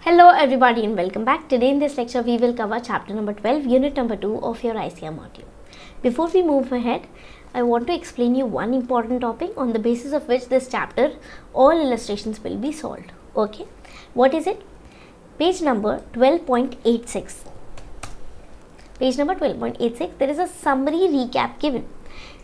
Hello everybody and welcome back. Today in this lecture we will cover chapter number 12, unit number 2 of your ICAI module. Before we move ahead, I want to explain you one important topic on the basis of which this chapter all illustrations will be solved. Okay, what is it? Page number 12.86. Page number 12.86, there is a summary recap given.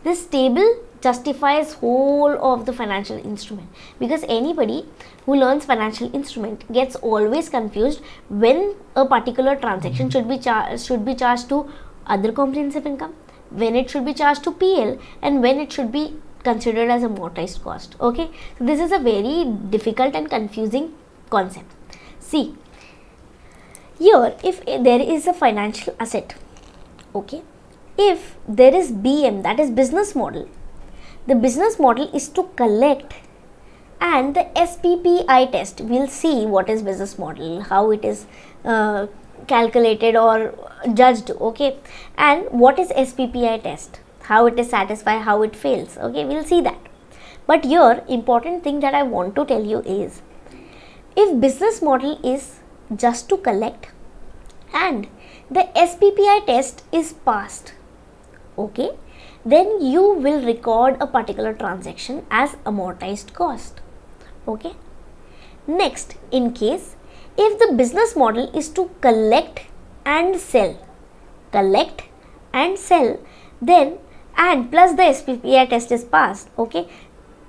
This table justifies whole of the financial instrument, because anybody who learns financial instrument gets always confused when a particular transaction should be charged to other comprehensive income, when it should be charged to PL, and when it should be considered as amortized cost. Okay, so this is a very difficult and confusing concept. See, here if there is a financial asset, okay, if there is BM, that is business model, the business model is to collect, and the SPPI test, we'll see what is business model, how it is calculated or judged, okay, and what is SPPI test, how it is satisfied, how it fails, okay, we'll see that. But here important thing that I want to tell you is, if business model is just to collect and the SPPI test is passed, okay, then you will record a particular transaction as amortized cost. Okay. Next, in case if the business model is to collect and sell, then and plus the SPPI test is passed, okay,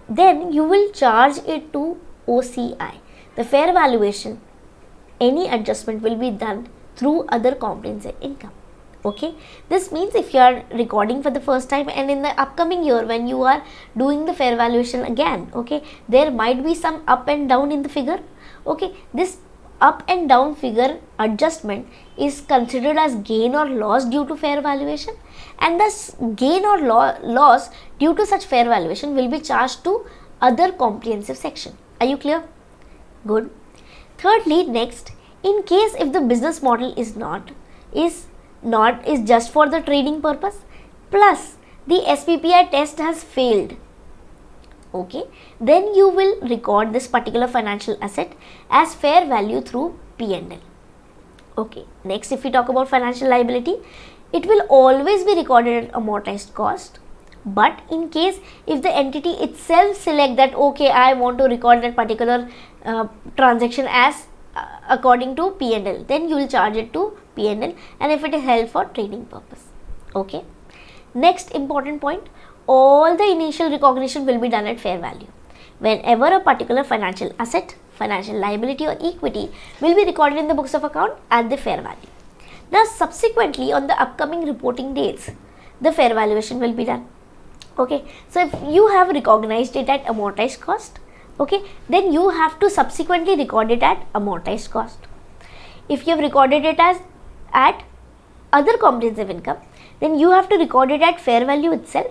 then you will charge it to OCI. The fair valuation, any adjustment will be done through other comprehensive income. Okay, this means if you are recording for the first time and in the upcoming year when you are doing the fair valuation again, okay, there might be some up and down in the figure. Okay, this up and down figure adjustment is considered as gain or loss due to fair valuation, and this gain or loss due to such fair valuation will be charged to other comprehensive section. Are you clear? Good. Thirdly, next, in case if the business model is just for the trading purpose, plus the SPPI test has failed, okay, then you will record this particular financial asset as fair value through P&L. Okay, next if we talk about financial liability, it will always be recorded at amortized cost, but in case if the entity itself select that, okay, I want to record that particular transaction as according to P&L, then you will charge it to P&L, and if it is held for trading purpose. Okay. Next important point, all the initial recognition will be done at fair value. Whenever a particular financial asset, financial liability or equity will be recorded in the books of account at the fair value. Now subsequently on the upcoming reporting dates, the fair valuation will be done. Okay. So if you have recognized it at amortized cost, okay, then you have to subsequently record it at amortized cost. If you have recorded it as at other comprehensive income, then you have to record it at fair value itself.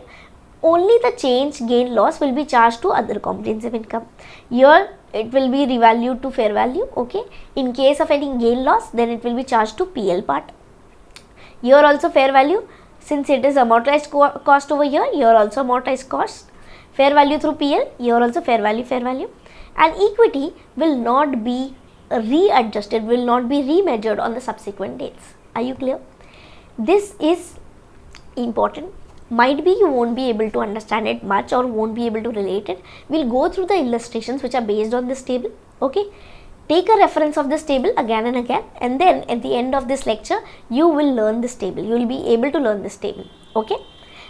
Only the change, gain, loss will be charged to other comprehensive income. Here it will be revalued to fair value. Okay, in case of any gain loss, then it will be charged to PL part. Here also fair value, since it is amortized cost over here also amortized cost. Fair value through PL, here also fair value, and equity will not be readjusted, will not be remeasured on the subsequent dates. Are you clear? This is important. Might be you won't be able to understand it much or won't be able to relate it. We'll go through the illustrations which are based on this table. Okay, take a reference of this table again and again, and then at the end of this lecture you will learn this table. You will be able to learn this table. Okay.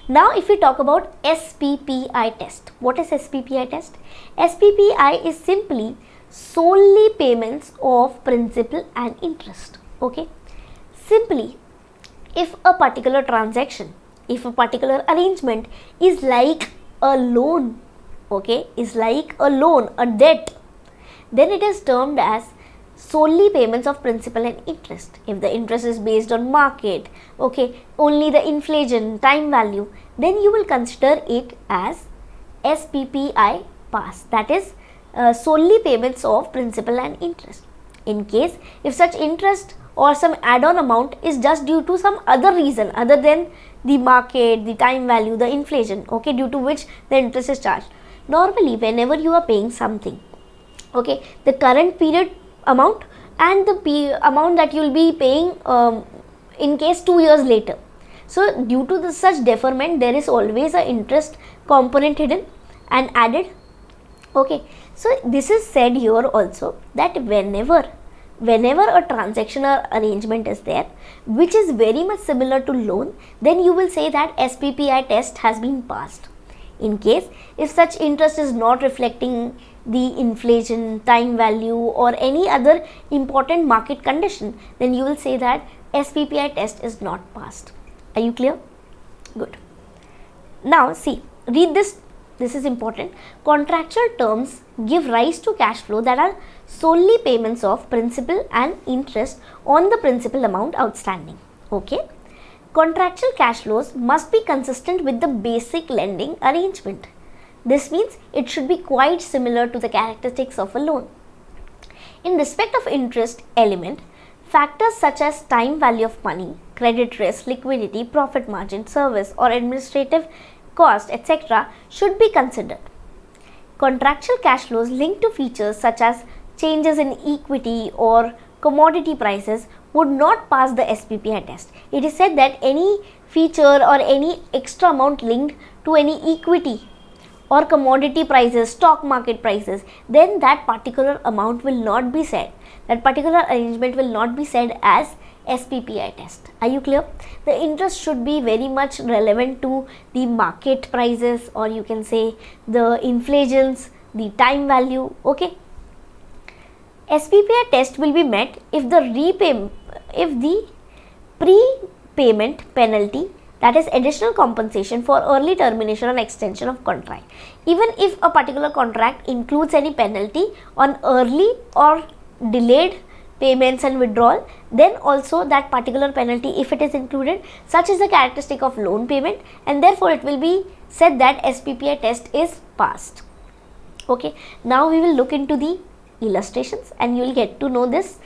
Now if we talk about SPPI test, what is SPPI test? SPPI is simply solely payments of principal and interest. Okay, simply if a particular transaction, if a particular arrangement is like a loan, okay, is like a loan, a debt, then it is termed as solely payments of principal and interest. If the interest is based on market, okay, only the inflation, time value, then you will consider it as SPPI pass, that is solely payments of principal and interest. In case if such interest or some add-on amount is just due to some other reason other than the market, the time value, the inflation, okay, due to which the interest is charged. Normally whenever you are paying something, okay, the current period amount and the amount that you will be paying in case 2 years later. So due to such deferment, there is always a interest component hidden and added. Okay, so this is said here also that whenever a transaction or arrangement is there which is very much similar to loan, then you will say that SPPI test has been passed. In case if such interest is not reflecting the inflation, time value or any other important market condition, then you will say that SPPI test is not passed. Are you clear? Good. Now see, read this. This is important. Contractual terms give rise to cash flow that are solely payments of principal and interest on the principal amount outstanding. Okay. Contractual cash flows must be consistent with the basic lending arrangement. This means it should be quite similar to the characteristics of a loan. In respect of interest element, factors such as time value of money, credit risk, liquidity, profit margin, service or administrative cost, etc. should be considered. Contractual cash flows linked to features such as changes in equity or commodity prices would not pass the SPPI test. It is said that any feature or any extra amount linked to any equity or commodity prices, stock market prices, then that particular amount will not be said. That particular arrangement will not be said as SPPI test. Are you clear? The interest should be very much relevant to the market prices, or you can say the inflations, the time value. Okay. SPPI test will be met if the prepayment penalty, that is additional compensation for early termination or extension of contract. Even if a particular contract includes any penalty on early or delayed payments and withdrawal, then also that particular penalty, if it is included, such is the characteristic of loan payment, and therefore it will be said that SPPI test is passed. Okay, now we will look into the illustrations and you will get to know this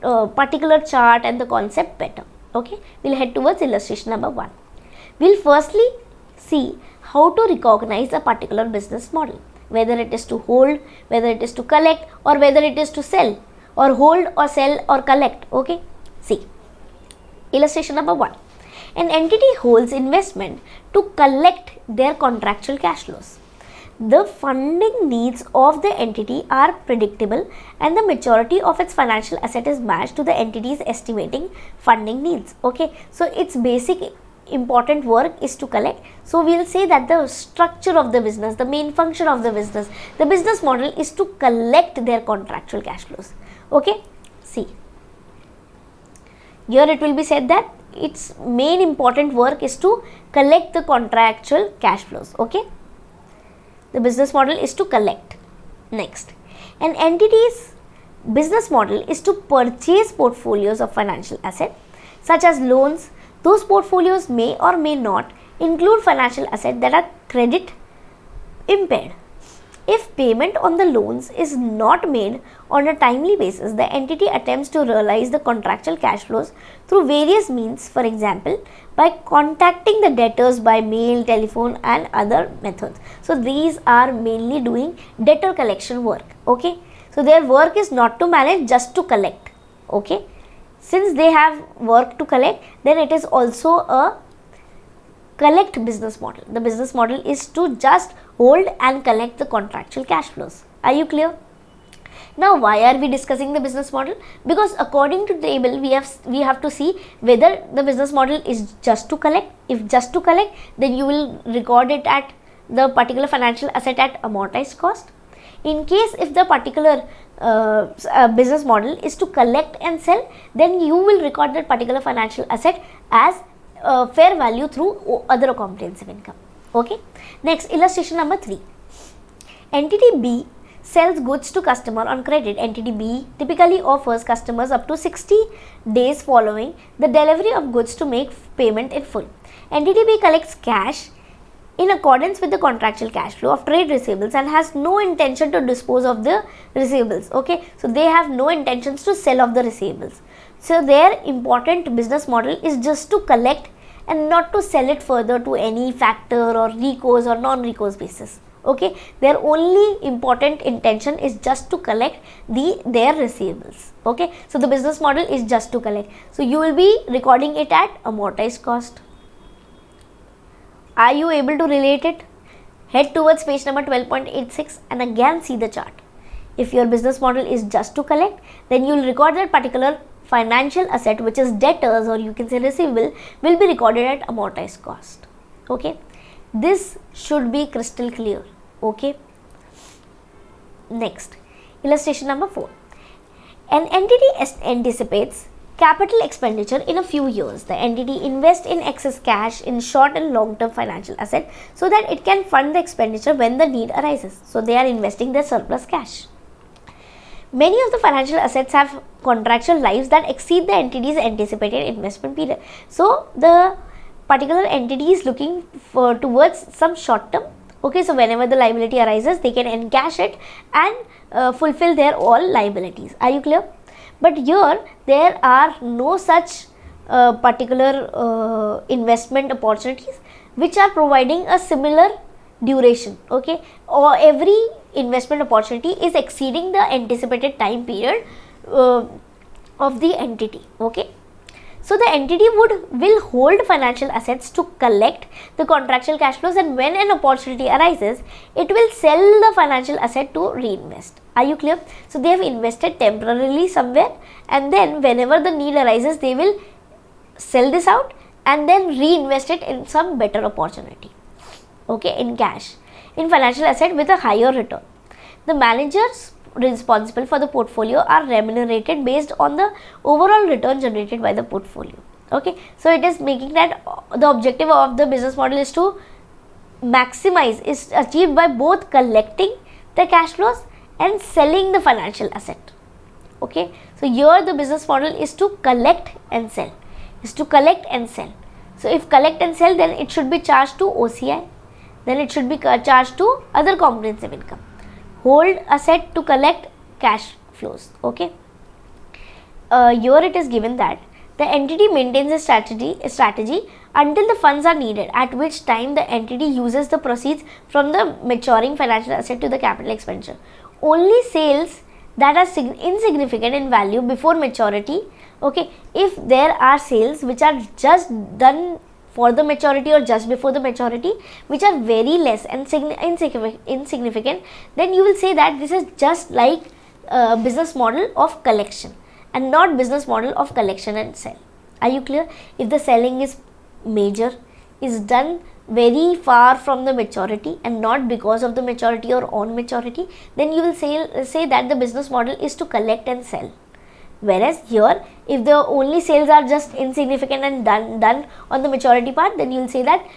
particular chart and the concept better. Okay, we will head towards illustration number 1. We will firstly see how to recognize a particular business model, whether it is to hold, whether it is to collect, or whether it is to sell, or hold or sell or collect. Okay, see, illustration number 1. An entity holds investment to collect their contractual cash flows. The funding needs of the entity are predictable and the maturity of its financial asset is matched to the entity's estimating funding needs. Okay, so its basic important work is to collect. So we will say that the structure of the business, the main function of the business model is to collect their contractual cash flows. Okay, see, here it will be said that its main important work is to collect the contractual cash flows. Okay, the business model is to collect. Next, an entity's business model is to purchase portfolios of financial assets such as loans. Those portfolios may or may not include financial assets that are credit impaired. If payment on the loans is not made on a timely basis, the entity attempts to realize the contractual cash flows through various means, for example, by contacting the debtors by mail, telephone and other methods. So these are mainly doing debtor collection work. Okay, so their work is not to manage, just to collect. Okay, since they have work to collect, then it is also a collect business model. The business model is to just hold and collect the contractual cash flows. Are you clear? Now why are we discussing the business model? Because according to the table we have to see whether the business model is just to collect. If just to collect, then you will record it at the particular financial asset at amortized cost. In case if the particular business model is to collect and sell, then you will record that particular financial asset as fair value through other comprehensive income. Okay. Next, illustration number 3. Entity B sells goods to customer on credit. Entity B typically offers customers up to 60 days following the delivery of goods to make payment in full. Entity B collects cash in accordance with the contractual cash flow of trade receivables and has no intention to dispose of the receivables. Okay, so they have no intentions to sell off the receivables. So their important business model is just to collect and not to sell it further to any factor or recourse or non-recourse basis. Okay, their only important intention is just to collect their receivables. Okay, so the business model is just to collect. So you will be recording it at amortized cost. Are you able to relate it? Head towards page number 12.86 and again see the chart. If your business model is just to collect, then you will record that particular financial asset, which is debtors or you can say receivable, will be recorded at amortized cost. Okay, this should be crystal clear. Okay, next, illustration number 4. An entity anticipates capital expenditure in a few years. The entity invests in excess cash in short and long term financial asset so that it can fund the expenditure when the need arises. So they are investing their surplus cash. Many of the financial assets have contractual lives that exceed the entity's anticipated investment period. So the particular entity is looking towards some short term. Okay, so whenever the liability arises, they can encash it and fulfill their all liabilities. Are you clear? But here there are no such particular investment opportunities which are providing a similar duration. Okay, or every investment opportunity is exceeding the anticipated time period of the entity. Okay, so the entity will hold financial assets to collect the contractual cash flows, and when an opportunity arises, it will sell the financial asset to reinvest. Are you clear? So they have invested temporarily somewhere, and then whenever the need arises, they will sell this out and then reinvest it in some better opportunity. Okay, in cash, in financial asset with a higher return. The managers responsible for the portfolio are remunerated based on the overall return generated by the portfolio. Okay, so it is making that the objective of the business model is to maximize, is achieved by both collecting the cash flows and selling the financial asset. Okay, so here the business model is to collect and sell, So if collect and sell, then it should be charged to OCI, then it should be charged to other comprehensive income. Hold asset to collect cash flows. Okay, here it is given that the entity maintains a strategy until the funds are needed, at which time the entity uses the proceeds from the maturing financial asset to the capital expenditure. Only sales that are insignificant in value before maturity. Okay, if there are sales which are just done for the maturity or just before the maturity, which are very less and insignificant, then you will say that this is just like a business model of collection and not business model of collection and sell. Are you clear? If the selling is major, is done very far from the maturity and not because of the maturity or on maturity, then you will say that the business model is to collect and sell. Whereas here, if the only sales are just insignificant and done on the maturity part, then you will say that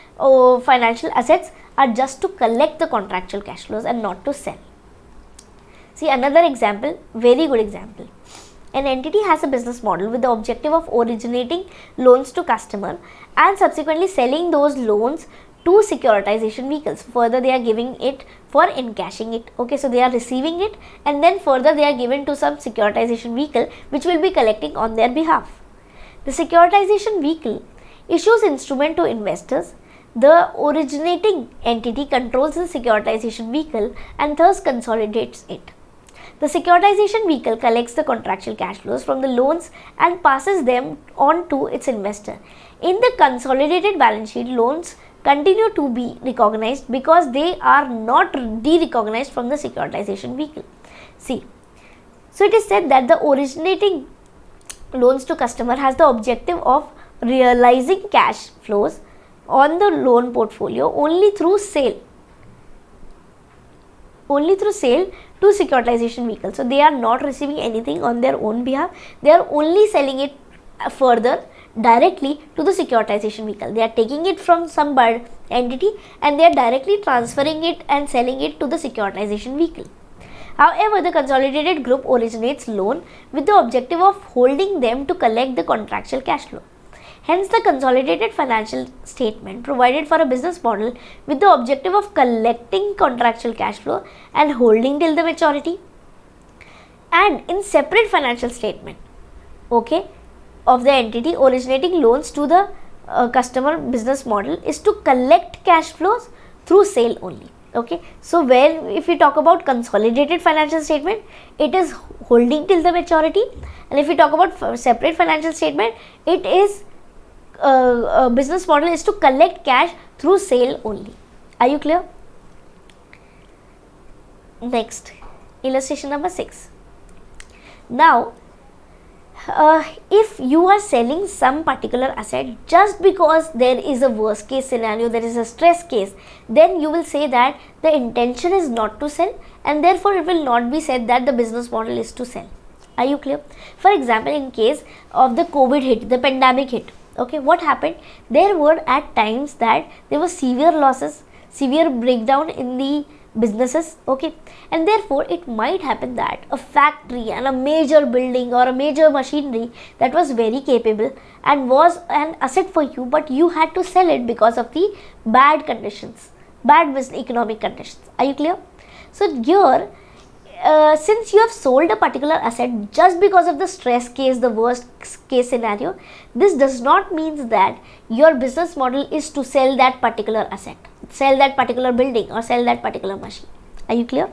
financial assets are just to collect the contractual cash flows and not to sell. See another example, very good example. An entity has a business model with the objective of originating loans to customer and subsequently selling those loans to securitization vehicles. Further, they are giving it for encashing it. Okay, so they are receiving it and then further they are given to some securitization vehicle which will be collecting on their behalf. The securitization vehicle issues instrument to investors. The originating entity controls the securitization vehicle and thus consolidates it. The securitization vehicle collects the contractual cash flows from the loans and passes them on to its investor. In the consolidated balance sheet, loans continue to be recognized because they are not de-recognized from the securitization vehicle. See, so it is said that the originating loans to customer has the objective of realizing cash flows on the loan portfolio only through sale to securitization vehicle. So they are not receiving anything on their own behalf, they are only selling it further directly to the securitization vehicle. They are taking it from some entity and they are directly transferring it and selling it to the securitization vehicle. However, the consolidated group originates loan with the objective of holding them to collect the contractual cash flow. Hence, the consolidated financial statement provided for a business model with the objective of collecting contractual cash flow and holding till the maturity. And in separate financial statement, okay, of the entity originating loans to the customer business model is to collect cash flows through sale only. Okay, so where if we talk about consolidated financial statement, it is holding till the maturity, and if we talk about separate financial statement, it is business model is to collect cash through sale only. Are you clear? Next, illustration number 6. Now, if you are selling some particular asset just because there is a worst case scenario, there is a stress case, then you will say that the intention is not to sell, and therefore it will not be said that the business model is to sell. Are you clear? For example, in case of the COVID hit, the pandemic hit, okay, what happened? There were at times that there were severe losses, severe breakdown in the businesses, okay, and therefore it might happen that a factory and a major building or a major machinery that was very capable and was an asset for you, but you had to sell it because of the bad conditions, bad business economic conditions. Are you clear? So here, since you have sold a particular asset just because of the stress case, the worst case scenario, this does not mean that your business model is to sell that particular asset, sell that particular building, or sell that particular machine. Are you clear?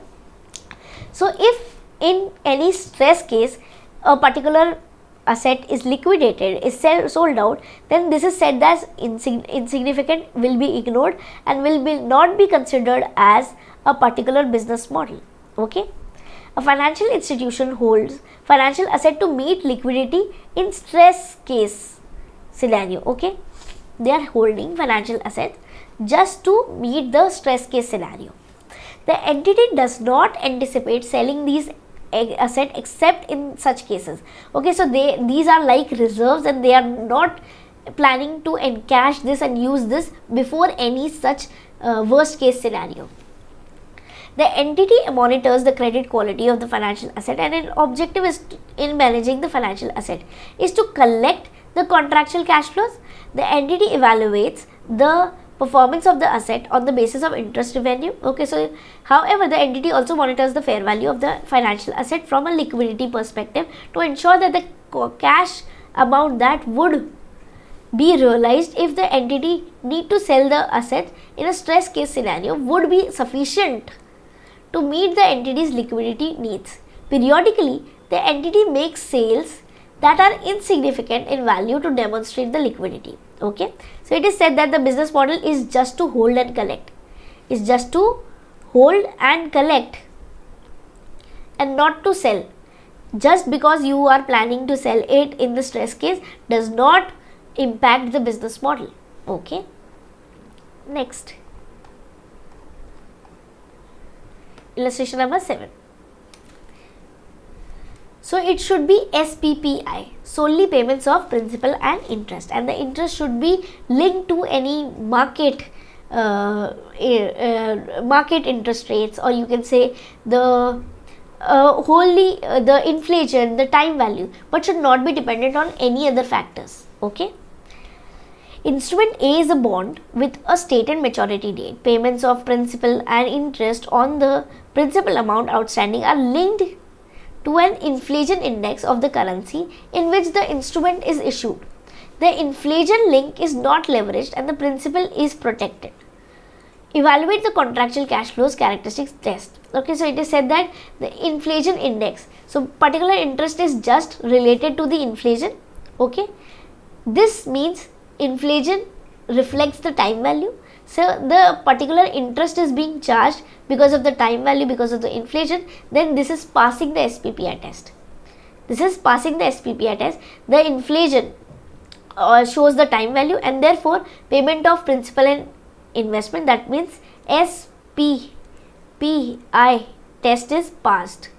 So if in any stress case a particular asset is liquidated, is sold out, then this is said as insignificant, will be ignored, and not be considered as a particular business model. Okay. A financial institution holds financial asset to meet liquidity in stress case scenario. Okay, they are holding financial assets just to meet the stress case scenario. The entity does not anticipate selling these assets except in such cases. Okay, so these are like reserves, and they are not planning to encash this and use this before any such worst case scenario. The entity monitors the credit quality of the financial asset, and its objective is in managing the financial asset is to collect the contractual cash flows. The entity evaluates the performance of the asset on the basis of interest revenue. Okay, so however, the entity also monitors the fair value of the financial asset from a liquidity perspective to ensure that the cash amount that would be realized if the entity need to sell the asset in a stress case scenario would be sufficient to meet the entity's liquidity needs. Periodically, the entity makes sales that are insignificant in value to demonstrate the liquidity. Okay, so it is said that the business model is just to hold and collect, is just to hold and collect, and not to sell. Just because you are planning to sell it in the stress case does not impact the business model. Okay, next, illustration number 7. So it should be SPPI, solely payments of principal and interest, and the interest should be linked to any market market interest rates, or you can say the wholly the inflation, the time value, but should not be dependent on any other factors. Okay. Instrument A is a bond with a stated maturity date. Payments of principal and interest on the principal amount outstanding are linked to an inflation index of the currency in which the instrument is issued. The inflation link is not leveraged and the principal is protected. Evaluate the contractual cash flows characteristics test. Okay, so it is said that the inflation index, so particular interest is just related to the inflation. Okay, this means inflation reflects the time value. So the particular interest is being charged because of the time value, because of the inflation, then this is passing the SPPI test. This is passing the SPPI test. The inflation shows the time value, and therefore payment of principal and investment, that means SPPI test is passed.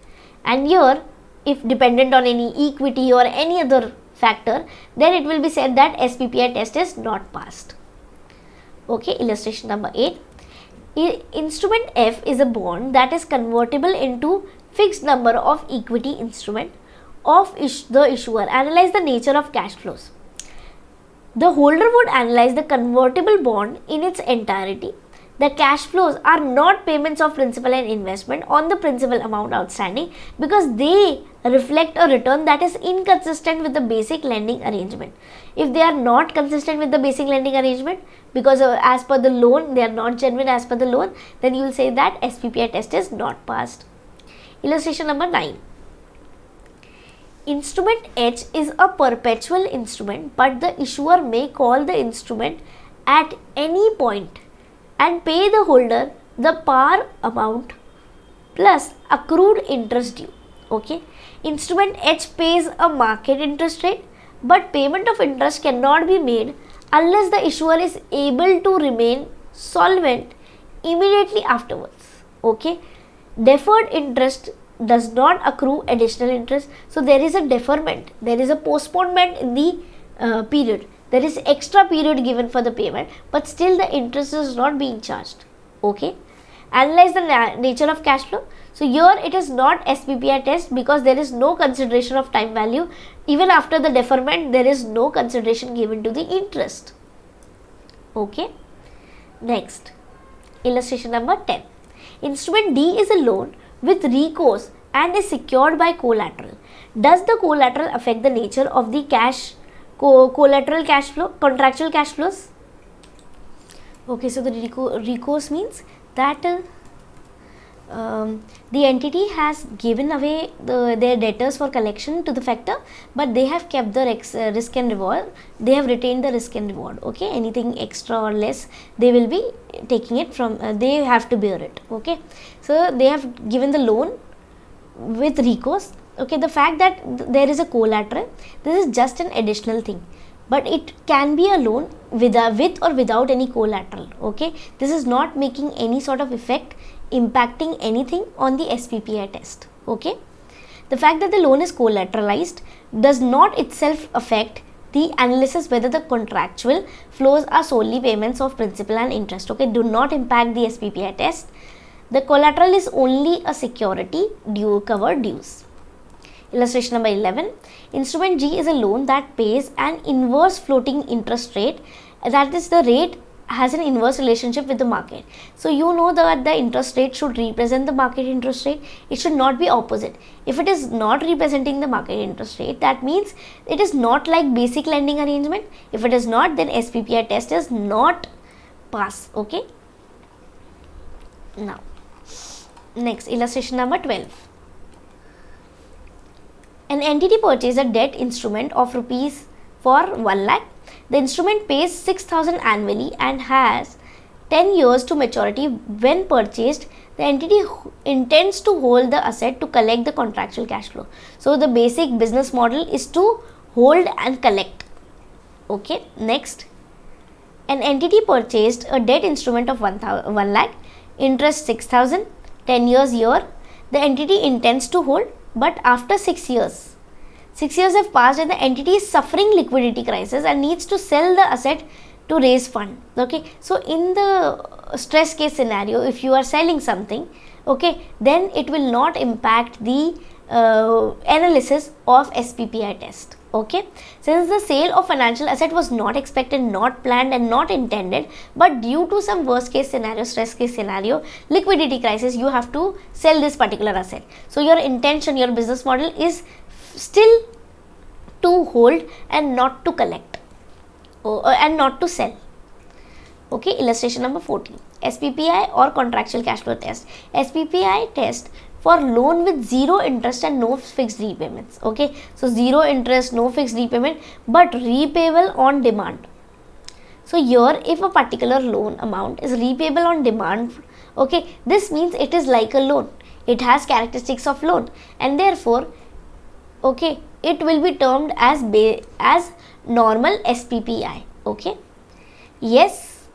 And here, if dependent on any equity or any other factor, then it will be said that SPPI test is not passed. Okay, illustration number 8. Instrument F is a bond that is convertible into fixed number of equity instrument of the issuer. Analyze the nature of cash flows. The holder would analyze the convertible bond in its entirety. the cash flows are not payments of principal and investment on the principal amount outstanding, because they reflect a return that is inconsistent with the basic lending arrangement. If they are not consistent with the basic lending arrangement, because as per the loan they are not genuine as per the loan, then you will say that SPPI test is not passed. Illustration number 9. Instrument H is a perpetual instrument, but the issuer may call the instrument at any point and pay the holder the par amount plus accrued interest due. Okay, instrument H pays a market interest rate, but payment of interest cannot be made unless the issuer is able to remain solvent immediately afterwards. Okay, deferred interest does not accrue additional interest, so there is a deferment, there is a postponement in the period. There is extra period given for the payment, but still the interest is not being charged. Okay, analyze the nature of cash flow. So here it is not SPPI test, because there is no consideration of time value. Even after the deferment, there is no consideration given to the interest. Okay, next, illustration number 10. Instrument D is a loan with recourse and is secured by collateral. Does the collateral affect the nature of the collateral cash flow, contractual cash flows? Okay, so the recourse means that the entity has given away their debtors for collection to the factor, but they have kept the risk and reward. They have retained the risk and reward. Okay, anything extra or less, they will be taking it from, they have to bear it. Okay, so they have given the loan with recourse. Okay, the fact that there is a collateral, this is just an additional thing, but it can be a loan with or without any collateral. Okay, this is not making any sort of effect, impacting anything on the SPPI test. Okay, the fact that the loan is collateralized does not itself affect the analysis whether the contractual flows are solely payments of principal and interest. Okay, do not impact the SPPI test. The collateral is only a security due cover dues. Illustration number 11. Instrument G is a loan that pays an inverse floating interest rate, that is, the rate has an inverse relationship with the market. So you know that the interest rate should represent the market interest rate, it should not be opposite. If it is not representing the market interest rate, that means it is not like basic lending arrangement. If it is not, then SPPI test is not pass. Okay, now next, illustration number 12. An entity purchases a debt instrument of rupees for 1 lakh. The instrument pays 6,000 annually and has 10 years to maturity. When purchased, the entity intends to hold the asset to collect the contractual cash flow. So the basic business model is to hold and collect. Okay, next, an entity purchased a debt instrument of 1 lakh, interest 6,000, 10 years here. The entity intends to hold, but after 6 years have passed and the entity is suffering liquidity crisis and needs to sell the asset to raise fund. Okay, so in the stress case scenario, if you are selling something, okay, then it will not impact the analysis of SPPI test. Okay, since the sale of financial asset was not expected, not planned and not intended, but due to some worst case scenario, stress case scenario, liquidity crisis, you have to sell this particular asset. So your intention, your business model is still to hold and not to collect and not to sell. Okay, illustration number 14. SPPI or contractual cash flow test. SPPI test for loan with zero interest and no fixed repayments. Okay, so zero interest, no fixed repayment, but repayable on demand. So here, if a particular loan amount is repayable on demand, okay, this means it is like a loan. It has characteristics of loan, and therefore, okay, it will be termed as normal SPPI. Okay, yes,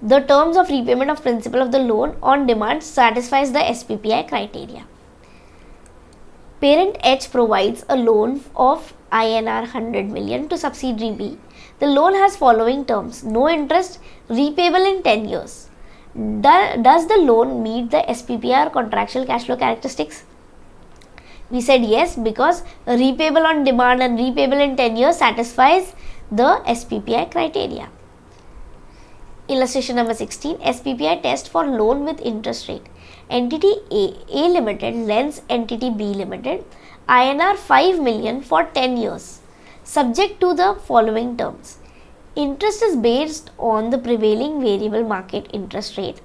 the terms of repayment of principal of the loan on demand satisfies the SPPI criteria. Parent H provides a loan of INR 100 million to subsidiary B. The loan has following terms: no interest, repayable in 10 years. Does the loan meet the SPPI or contractual cash flow characteristics? We said yes, because repayable on demand and repayable in 10 years satisfies the SPPI criteria. Illustration number 16, SPPI test for loan with interest rate. Entity A Limited lends Entity B Limited INR 5 million for 10 years, subject to the following terms. Interest is based on the prevailing variable market interest rate.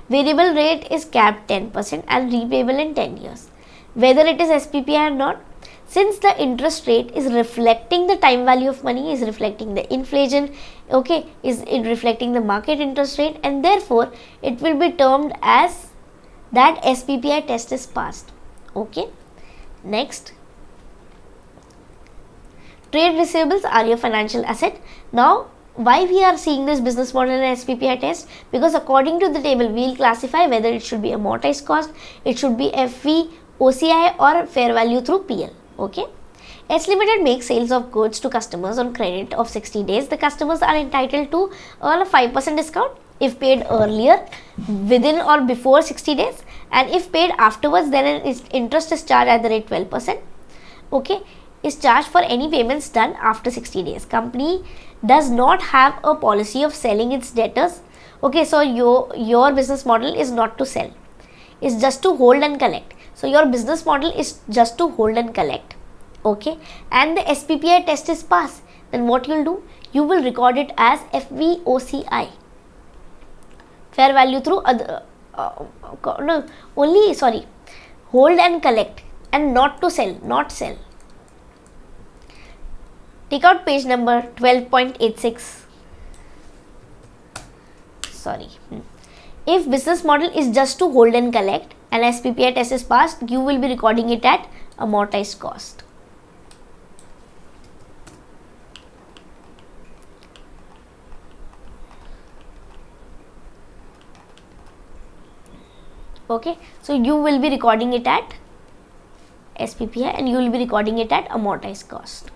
Variable rate is capped 10% and repayable in 10 years. Whether it is SPPI or not, since the interest rate is reflecting the time value of money, is reflecting the inflation, okay, is it reflecting the market interest rate, and therefore it will be termed as that SPPI test is passed. Okay. Next, trade receivables are your financial asset. Now, why we are seeing this business model and SPPI test? Because according to the table, we will classify whether it should be amortized cost, it should be FV, OCI or fair value through PL. Okay. S Limited makes sales of goods to customers on credit of 60 days. The customers are entitled to earn a 5% discount if paid earlier, within or before 60 days, and if paid afterwards, then interest is charged at the rate 12%. Okay, is charged for any payments done after 60 days. Company does not have a policy of selling its debtors. Okay, so your business model is not to sell, it's just to hold and collect. So your business model is just to hold and collect. Okay, and the SPPI test is passed, then what you will do? You will record it as FVOCI, fair value through other, hold and collect, and not to sell, not sell. Take out page number 12.86. If business model is just to hold and collect and SPPI test is passed, you will be recording it at amortized cost. Okay, so you will be recording it at SPPI and you will be recording it at amortized cost.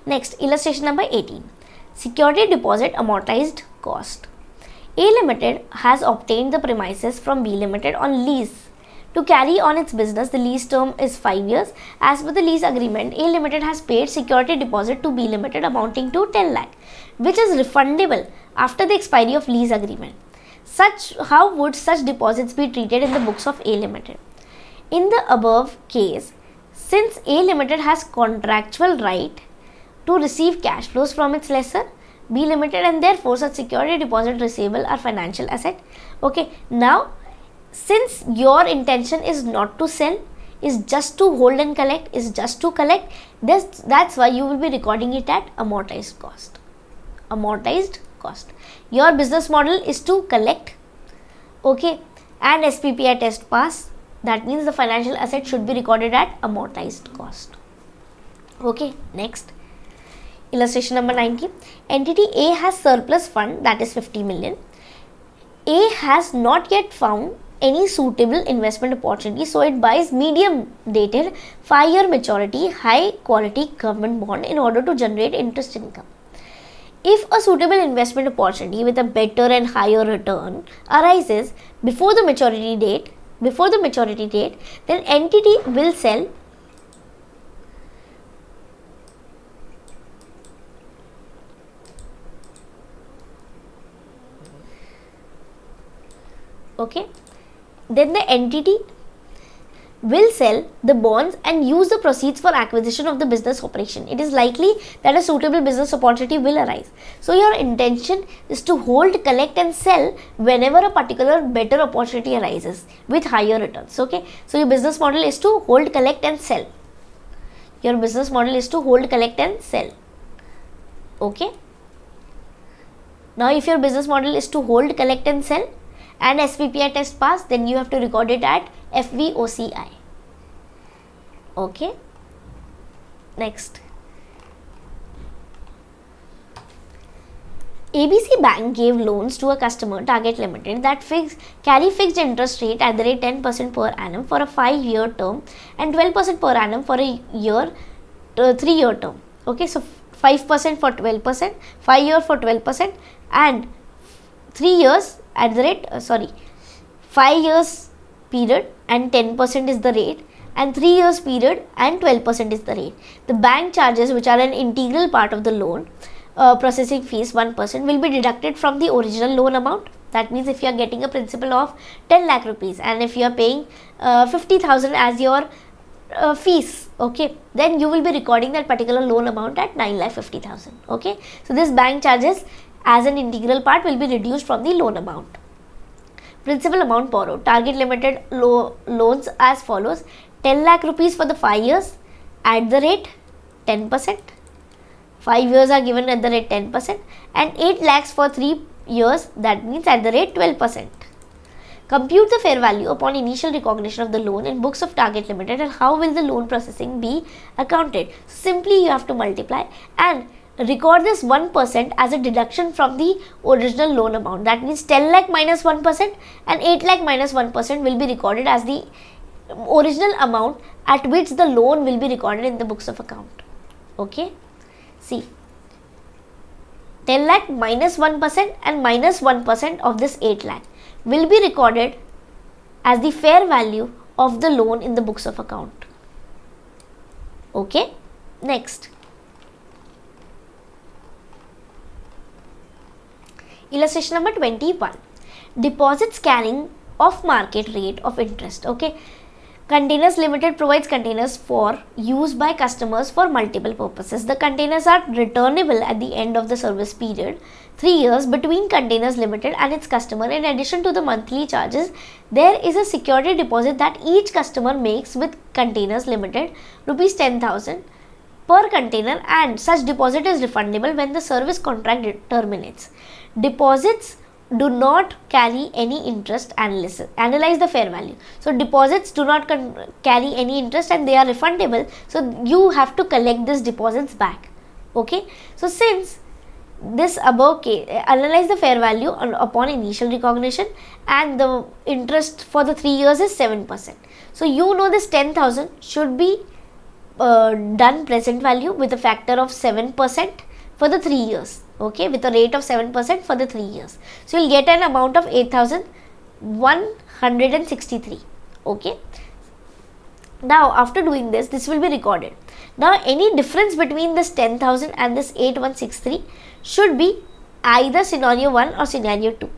Next, illustration number 18, security deposit amortized cost. A Limited has obtained the premises from B Limited on lease. To carry on its business, the lease term is 5 years. As per the lease agreement, A Limited has paid security deposit to B Limited amounting to 10 lakh, which is refundable after the expiry of lease agreement. How would such deposits be treated in the books of A Limited? In the above case, since A Limited has contractual right to receive cash flows from its lessor, B Limited, and therefore such security deposit receivable are financial asset. Okay, now since your intention is not to sell, is just to hold and collect, is just to collect, that's why you will be recording it at amortized cost. Amortized cost. Your business model is to collect, okay, and SPPI test pass. That means the financial asset should be recorded at amortized cost. Okay, next. Illustration number 19. Entity A has surplus fund, that is 50 million. A has not yet found any suitable investment opportunity, so it buys medium dated 5-year maturity high quality government bond in order to generate interest income. If a suitable investment opportunity with a better and higher return arises before the maturity date, then entity will sell then the entity will sell the bonds and use the proceeds for acquisition of the business operation. It is likely that a suitable business opportunity will arise. So your intention is to hold, collect and sell whenever a particular better opportunity arises with higher returns. Okay, so your business model is to hold, collect and sell. Your business model is to hold, collect and sell. Okay. Now if your business model is to hold, collect and sell and SPPI test pass, then you have to record it at FVOCI. Okay. Next. ABC Bank gave loans to a customer, Target Limited, that carry fixed interest rate at the rate 10% per annum for a 5-year term and 12% per annum for a 3-year term. Okay, so 5% for 12%, 5 years for 12% and 3 years at the rate, 5 years period and 10% is the rate and 3 years period and 12% is the rate. The bank charges, which are an integral part of the loan, processing fees 1% will be deducted from the original loan amount. That means if you are getting a principal of 10 lakh rupees and if you are paying 50,000 as your fees, okay, then you will be recording that particular loan amount at 9,50,000. Okay, so this bank charges as an integral part will be reduced from the loan amount. Principal amount borrowed. Target limited loans as follows: 10 lakh rupees for the 5 years at the rate 10%. 5 years are given at the rate 10%, and 8 lakhs for 3 years, that means at the rate 12%. Compute the fair value upon initial recognition of the loan in books of Target Limited, and how will the loan processing be accounted? Simply you have to multiply and record this 1% as a deduction from the original loan amount. That means 10 lakh minus 1% and 8 lakh minus 1% will be recorded as the original amount at which the loan will be recorded in the books of account. Okay, see, 10 lakh minus 1% and minus 1% of this 8 lakh will be recorded as the fair value of the loan in the books of account. Okay, next, illustration number 21. Deposits carrying off market rate of interest. Okay, Containers Limited provides containers for use by customers for multiple purposes. The containers are returnable at the end of the service period, 3 years between Containers Limited and its customer. In addition to the monthly charges, there is a security deposit that each customer makes with Containers Limited, rupees 10,000 per container, and such deposit is refundable when the service contract terminates. Deposits do not carry any interest. Analyze the fair value. So deposits do not carry any interest and they are refundable, so you have to collect these deposits back. Okay, so since this above case, analyze the fair value upon initial recognition, and the interest for the 3 years is 7%. So you know this 10,000 should be done present value with a factor of 7% for the 3 years. Okay, with a rate of 7% for the 3 years. So you will get an amount of 8,163. Okay, now after doing this, this will be recorded. Now any difference between this 10,000 and this 8,163 should be either scenario 1 or scenario 2.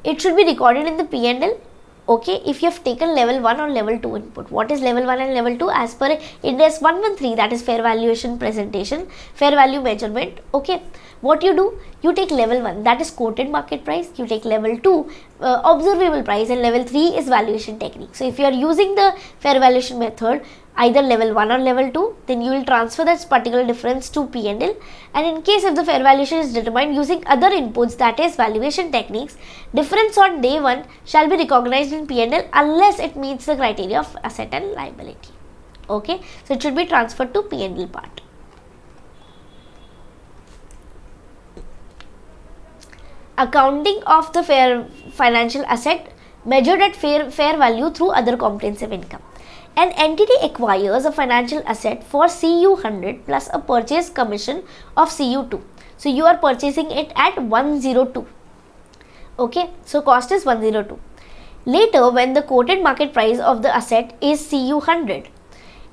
It should be recorded in the P&L. Okay, if you have taken level 1 or level 2 input. What is level 1 and level 2? As per Ind AS 113, that is fair valuation presentation, fair value measurement. Okay, what you do, you take level 1, that is quoted market price, you take level 2 observable price, and level 3 is valuation technique. So if you are using the fair valuation method, either level 1 or level 2, then you will transfer that particular difference to P&L, and in case if the fair valuation is determined using other inputs, that is valuation techniques, difference on day 1 shall be recognized in P&L unless it meets the criteria of asset and liability. Okay, so it should be transferred to P&L part. Accounting of the fair financial asset measured at fair value through other comprehensive income. An entity acquires a financial asset for CU 100 plus a purchase commission of CU 2. So you are purchasing it at 102. Okay, so cost is 102. Later, when the quoted market price of the asset is CU 100,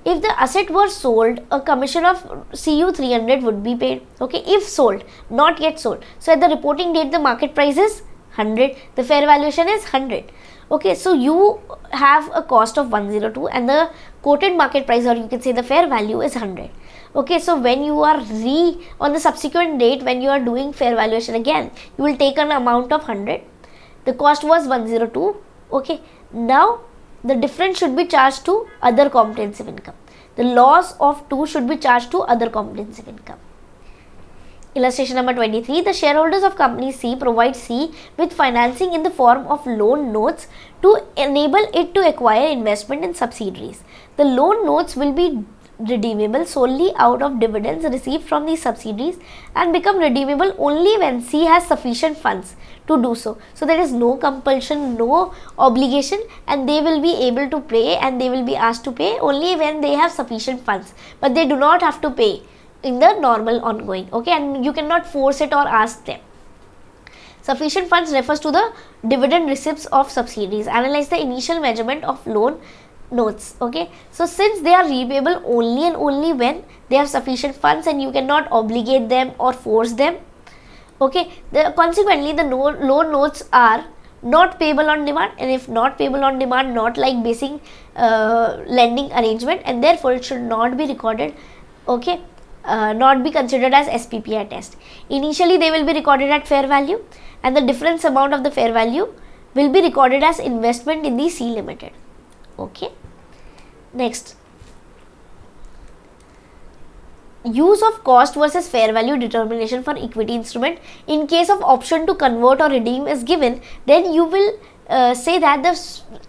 if the asset were sold, a commission of CU 300 would be paid. Okay, if sold, not yet sold. So at the reporting date, the market price is 100, the fair valuation is 100. Okay, so you have a cost of 102 and the quoted market price, or you can say the fair value, is 100. Okay, so when you are on the subsequent date, when you are doing fair valuation again, you will take an amount of 100. The cost was 102. Okay, now the difference should be charged to other comprehensive income. The loss of 2 should be charged to other comprehensive income. Illustration number 23. The shareholders of company C provide C with financing in the form of loan notes to enable it to acquire investment in subsidiaries. The loan notes will be redeemable solely out of dividends received from these subsidiaries and become redeemable only when C has sufficient funds to do so. So there is no compulsion, no obligation, and they will be able to pay, and they will be asked to pay only when they have sufficient funds, but they do not have to pay in the normal ongoing. Okay, and you cannot force it or ask them. Sufficient funds refers to the dividend receipts of subsidiaries. Analyze the initial measurement of loan notes. Okay, so since they are repayable only and only when they have sufficient funds and you cannot obligate them or force them. Okay, consequently the loan notes are not payable on demand, and if not payable on demand, not like basic lending arrangement, and therefore it should not be recorded. Okay, not be considered as SPPI test. Initially they will be recorded at fair value, and the difference amount of the fair value will be recorded as investment in the C Limited. Okay, next, use of cost versus fair value determination for equity instrument. In case of option to convert or redeem is given, then you will say that the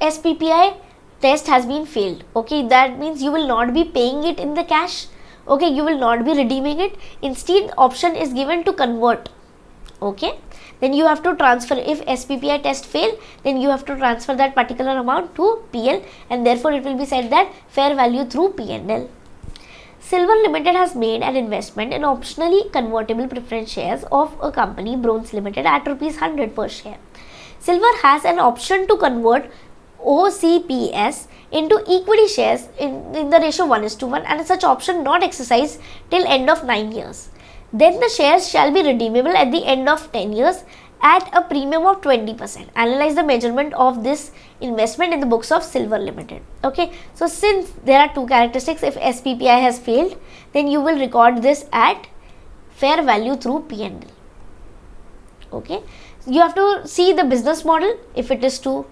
SPPI test has been failed. Okay, that means you will not be paying it in the cash. Okay, you will not be redeeming it. Instead, option is given to convert. Okay, then you have to transfer. If SPPI test fail, then you have to transfer that particular amount to PL, and therefore it will be said that fair value through P&L. Silver Limited has made an investment in optionally convertible preference shares of a company, Bronze Limited, at ₹100 per share. Silver has an option to convert OCPS into equity shares in the ratio 1:1, and such option not exercised till end of 9 years. Then the shares shall be redeemable at the end of 10 years at a premium of 20%. Analyze the measurement of this investment in the books of Silver Limited. Okay, so since there are two characteristics, if SPPI has failed, then you will record this at fair value through P&L. Okay, you have to see the business model, if it is to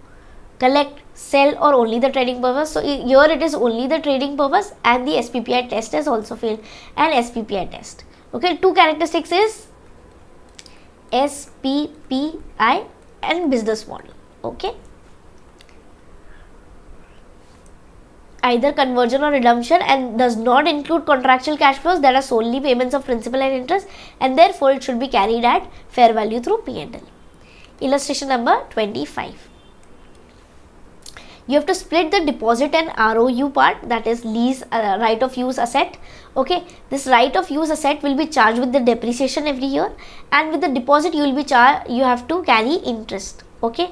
collect, sell, or only the trading purpose. So here it is only the trading purpose, and the SPPI test has also failed, and SPPI test. Okay, two characteristics is SPPI and business model. Okay, either conversion or redemption, and does not include contractual cash flows that are solely payments of principal and interest, and therefore it should be carried at fair value through P&L. Illustration number 25. You have to split the deposit and ROU part, that is lease right of use asset. Okay, this right of use asset will be charged with the depreciation every year, and with the deposit you will be you have to carry interest. Okay,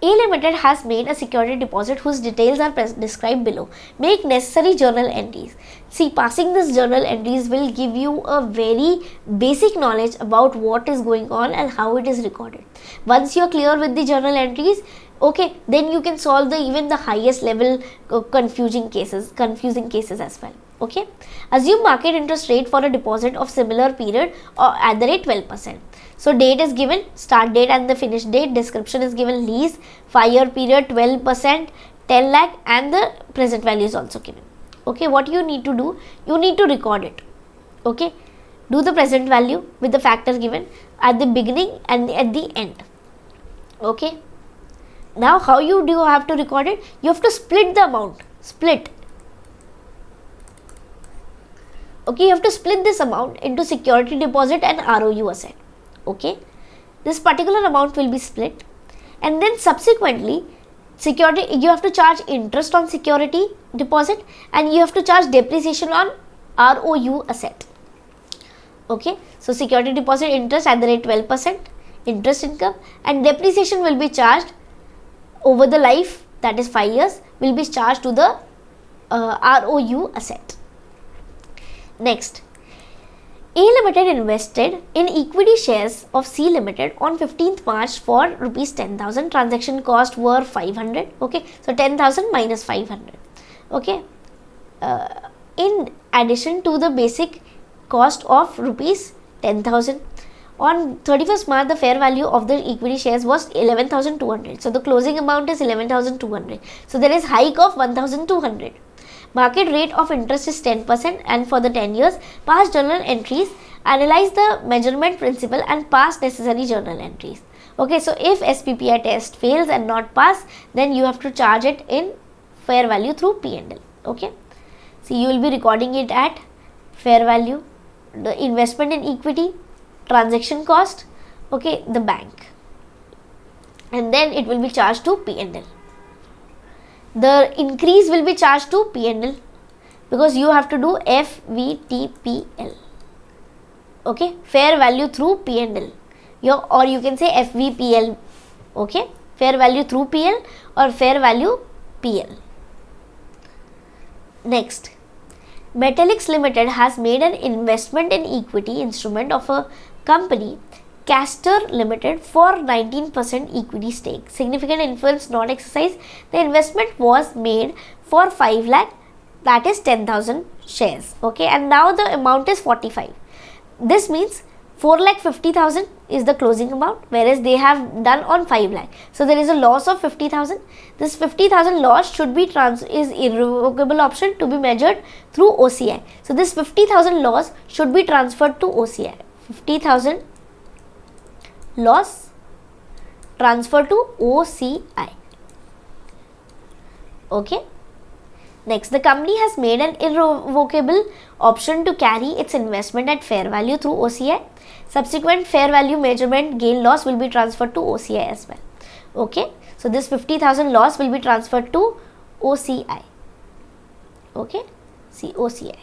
A Limited has made a security deposit whose details are described below. Make necessary journal entries. See, passing this journal entries will give you a very basic knowledge about what is going on and how it is recorded. Once you are clear with the journal entries, okay, then you can solve even the highest level confusing cases as well. Okay, assume market interest rate for a deposit of similar period or at the rate 12%. So date is given, start date and the finish date. Description is given, lease, 5-year period, 12%, 10 lakh, and the present value is also given. Okay, what you need to do, you need to record it. Okay, do the present value with the factor given at the beginning and at the end. Okay, now how you have to record it? You have to split the amount, split. Okay, you have to split this amount into security deposit and ROU asset. Okay, this particular amount will be split, and then subsequently security, you have to charge interest on security deposit, and you have to charge depreciation on ROU asset. Okay, so security deposit interest at the rate 12%, interest income, and depreciation will be charged over the life, that is 5 years, will be charged to the ROU asset. Next, A Limited invested in equity shares of C Limited on 15th March for ₹10,000. Transaction cost were 500. Okay, so 10,000 minus 500. Okay, in addition to the basic cost of ₹10,000. On 31st March, the fair value of the equity shares was 11,200. So the closing amount is 11,200. So there is hike of 1,200. Market rate of interest is 10%, and for the 10 years, pass journal entries, analyze the measurement principle and pass necessary journal entries. Okay, so if SPPI test fails and not pass, then you have to charge it in fair value through P&L. Okay, so you will be recording it at fair value, the investment in equity, transaction cost, okay, the bank, and then it will be charged to P&L. The increase will be charged to P&L because you have to do FVTPL. Okay, fair value through P&L, or you can say FVPL. Okay, fair value through PL or fair value PL. Next, Metallics Limited has made an investment in equity instrument of a company, Castor Limited, for 19% equity stake. Significant influence not exercised. The investment was made for 5 lakh, that is 10,000 shares. Okay, and now the amount is 45. This means 4,50,000 is the closing amount, whereas they have done on 5 lakh. So there is a loss of 50,000. This 50,000 loss should be is irrevocable option to be measured through OCI. So this 50,000 loss should be transferred to OCI. 50,000 loss transfer to OCI. Okay. Next, the company has made an irrevocable option to carry its investment at fair value through OCI. Subsequent fair value measurement gain loss will be transferred to OCI as well. Okay. So this 50,000 loss will be transferred to OCI. Okay. See OCI.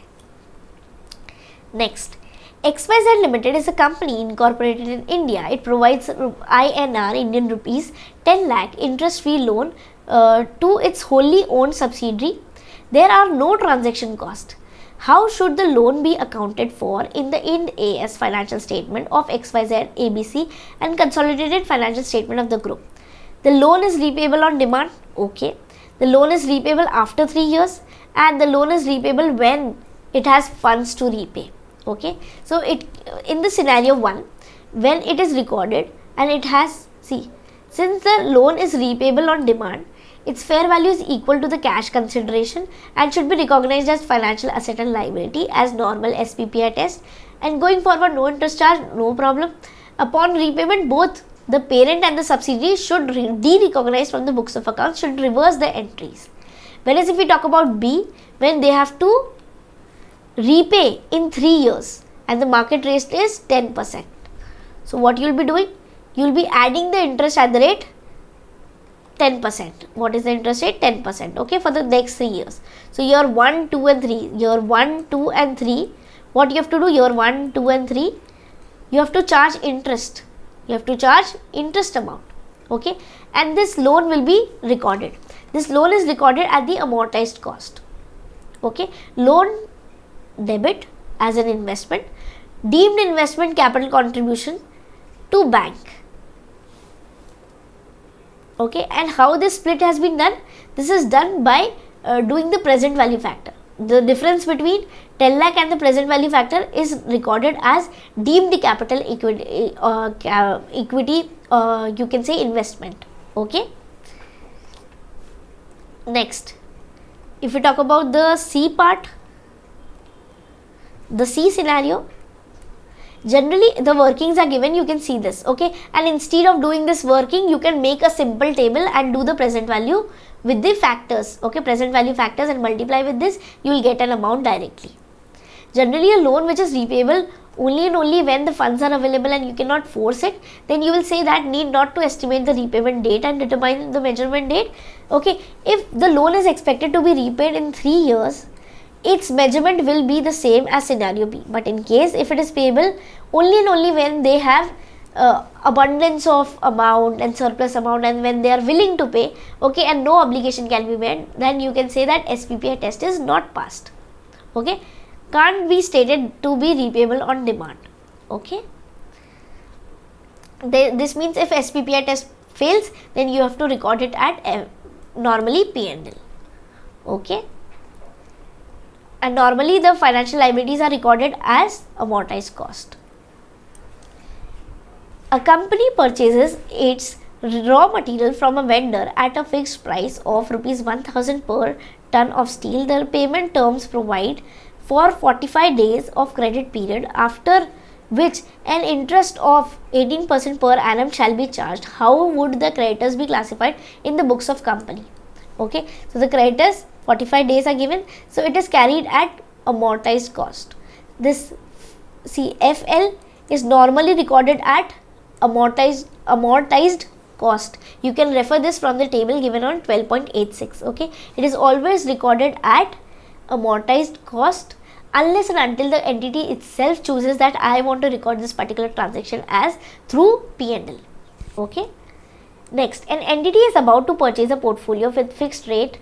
Next, XYZ Limited is a company incorporated in India. It provides INR Indian rupees 10 lakh interest free loan to its wholly owned subsidiary. There are no transaction costs. How should the loan be accounted for in the Ind AS financial statement of XYZ ABC and consolidated financial statement of the group? The loan is repayable on demand. Okay. The loan is repayable after 3 years, and the loan is repayable when it has funds to repay. Okay. So it in the scenario 1, when it is recorded and it has, see, since the loan is repayable on demand, its fair value is equal to the cash consideration and should be recognized as financial asset and liability as normal SPPI test, and going forward no interest charge, no problem. Upon repayment, both the parent and the subsidiary should de-recognize from the books of accounts, should reverse the entries. Whereas if we talk about B, when they have to repay in 3 years and the market rate is 10%. So what you will be doing? You will be adding the interest at the rate 10%. What is the interest rate? 10%. Okay, for the next 3 years. So year 1, 2 and 3. Year 1, 2 and 3. What you have to do? Year 1, 2 and 3. You have to charge interest. You have to charge interest amount. Okay, and this loan will be recorded. This loan is recorded at the amortized cost. Okay, loan debit as an investment, deemed investment capital contribution to bank. Okay, and how this split has been done? This is done by doing the present value factor. The difference between 10 lakh and the present value factor is recorded as deemed capital equity, you can say investment. Okay. Next, if we talk about the C part, the C scenario, generally the workings are given, you can see this. Okay, and instead of doing this working, you can make a simple table and do the present value with the factors. Okay, present value factors, and multiply with this, you will get an amount directly. Generally, a loan which is repayable only and only when the funds are available and you cannot force it, then you will say that need not to estimate the repayment date and determine the measurement date. Okay, if the loan is expected to be repaid in 3 years, its measurement will be the same as scenario B. But in case if it is payable only and only when they have abundance of amount and surplus amount, and when they are willing to pay, okay, and no obligation can be made, then you can say that SPPI test is not passed. Okay, can't be stated to be repayable on demand. Okay, this means if SPPI test fails, then you have to record it at normally P&L. Okay, and normally the financial liabilities are recorded as amortized cost. A company purchases its raw material from a vendor at a fixed price of rupees 1000 per ton of steel. The payment terms provide for 45 days of credit period, after which an interest of 18% per annum shall be charged. How would the creditors be classified in the books of company? Okay, so the creditors 45 days are given, so it is carried at amortized cost. This CFL is normally recorded at amortized cost. You can refer this from the table given on 12.86. okay, it is always recorded at amortized cost unless and until the entity itself chooses that I want to record this particular transaction as through P&L. Okay, next, an entity is about to purchase a portfolio with fixed rate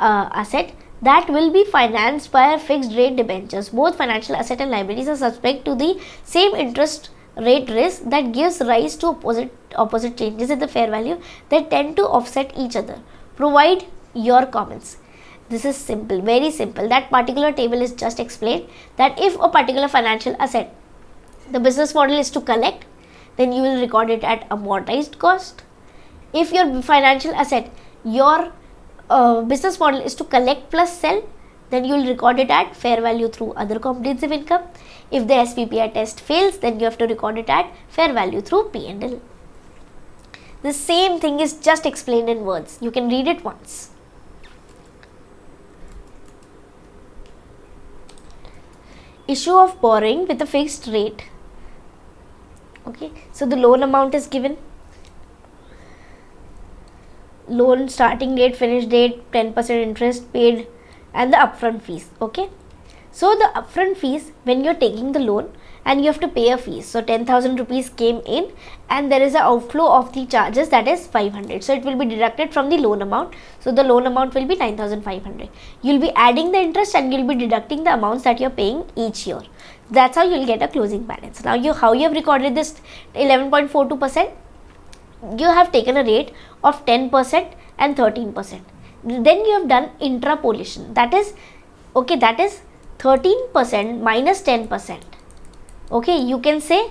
asset. that will be financed by a fixed rate debentures. Both financial asset and liabilities are subject to the same interest rate risk that gives rise to opposite changes in the fair value that tend to offset each other. Provide your comments. This is simple, very simple. That particular table is just explained that if a particular financial asset, the business model is to collect, then you will record it at amortized cost. If your financial asset, your business model is to collect plus sell, then you will record it at fair value through other comprehensive income. If the SPPI test fails, then you have to record it at fair value through P&L. The same thing is just explained in words. You can read it once. Issue of borrowing with a fixed rate. Okay, so the loan amount is given. Loan starting date, finish date, 10% interest paid, and the upfront fees. Okay, so the upfront fees, when you're taking the loan and you have to pay a fee, so 10,000 rupees came in and there is an outflow of the charges, that is 500, so it will be deducted from the loan amount. So the loan amount will be 9,500. You'll be adding the interest and you'll be deducting the amounts that you're paying each year. That's how you'll get a closing balance. Now how you have recorded this 11.42%, you have taken a rate of 10% and 13%. Then you have done interpolation, that is 13% minus 10%. Okay, you can say